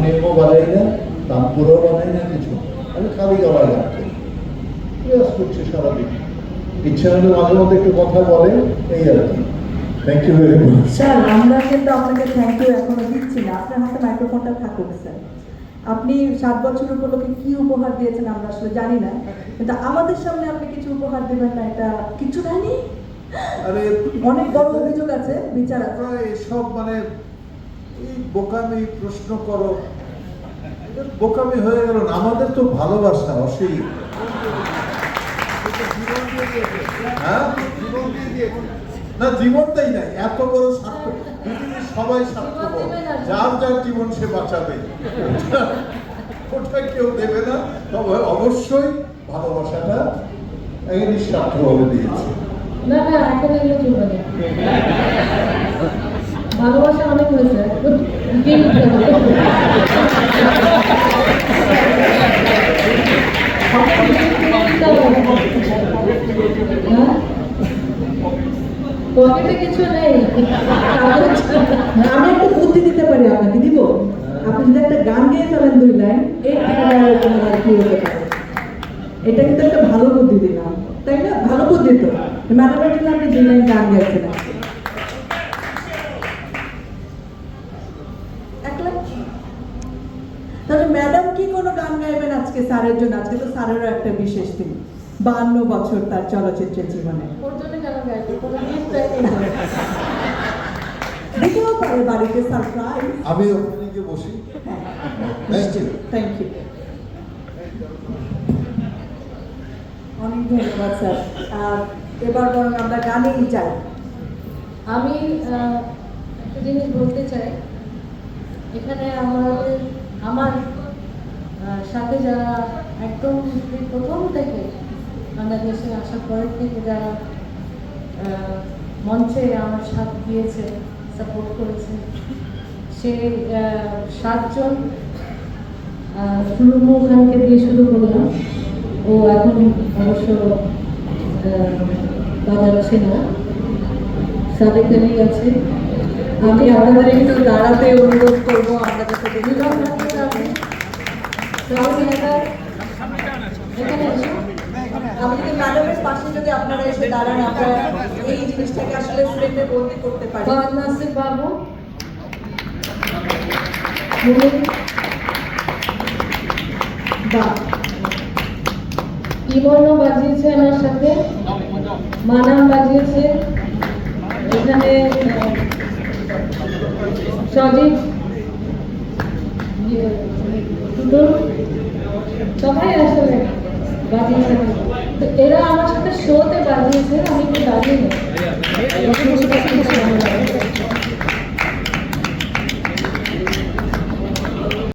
হারমোনিয়ামও বাজাই না, তানপুরও বানাই না, কিছু। আমি খালি গলায় গান করি, প্রয়াস করছি সারাদিন। ইচ্ছা হলে মাঝে মধ্যে একটু কথা বলে, এই আর কি। Thank you very much. Sir আমরা কিন্তু আপনাকে থ্যাংক ইউ এখনো দিচ্ছি না, আপনার হাতে মাইক্রোফোনটা থাকুক স্যার। আপনি 7 বছর উপলক্ষে কি উপহার দিয়েছেন আমরা আসলে জানি না, কিন্তু আমাদের সামনে আপনি কিছু উপহার দেবেন না, এটা কিছু হয়নি। আরে অনেক বড় অভিযোগ আছে বিচার আছে। এসব মানে এই বোকামি প্রশ্ন করো, বোকামি হয়ে গেল না। আমাদের তো ভালোবাসা অসীম। হ্যাঁ, না জীবনটাই নাই, এত বড় স্বার্থ, পৃথিবীর সবাই স্বার্থপর, যার যার জীবন সে বাঁচাবে, ওটা কেউ দেবে না। তবে অবশ্যই ভালোবাসাটা নিঃস্বার্থভাবে দিয়েছে। না না, এখন এগুলো চলবে না। ভালোবাসা অনেক হয়েছে, পকেটে কিছু নেই। আমি একটা বুদ্ধি দিতে পারি আপনাকে, দিব? আপনি যদি একটা গান গেয়ে ফেলেন 2 লাইন, এই কি হতে পারে। এটা কিন্তু একটা ভালো বুদ্ধি দিলাম, তাই না? ভালো বুদ্ধি তো। ম্যাডামের জন্য আপনি 2 লাইন গান গেয়েছিলেন। 1 লাইন। তাহলে ম্যাডাম কি কোনো গান গাইবেন আজকে স্যারের জন্য? আজকে তো স্যারেরও একটা বিশেষ দিন, 52 বছর তার চলচ্চিত্রের জীবনে। ওর জন্য কেন গাইবো? কোনো গিফট দেয়নি। দিতেও পারে বাড়িতে সারপ্রাইজ। আমি ওখানে গিয়ে বসি। Thank you. অনেক ধন্যবাদ স্যার। এবার বরং আমরা গানেই যাই। আমি একটা জিনিস বলতে চাই, এখানে আমার সাথে যারা একদম প্রথম থেকে বাংলাদেশে আসার পরের থেকে যারা মঞ্চে আমার সাথ দিয়েছে, সাপোর্ট করেছে, সেই 7 জন, সুরমু খানকে দিয়ে শুরু করলাম। ও এখন অবশ্য বাজাচ্ছে না, সাদেকানেই আছে। আমি আপনাদের একটু দাঁড়াতে অনুরোধ করবো, আমরা যাতে দেখি। আমি যদি ম্যাডামের পাশে যদি আপনারা এসে দাঁড়ান, আমরা এই জিনিসটাকে আসলে ফ্রেমে বন্দি করতে পারি। নাসির বাবু, ইমনও বাজিয়েছে আমার সাথে, মানাম বাজিয়েছে, এখানে সজিব, সবাই আসলে বাজিয়েছে। তো এরা আমার সাথে শোতে বাজিয়েছে, আমি একটু বাজিয়ে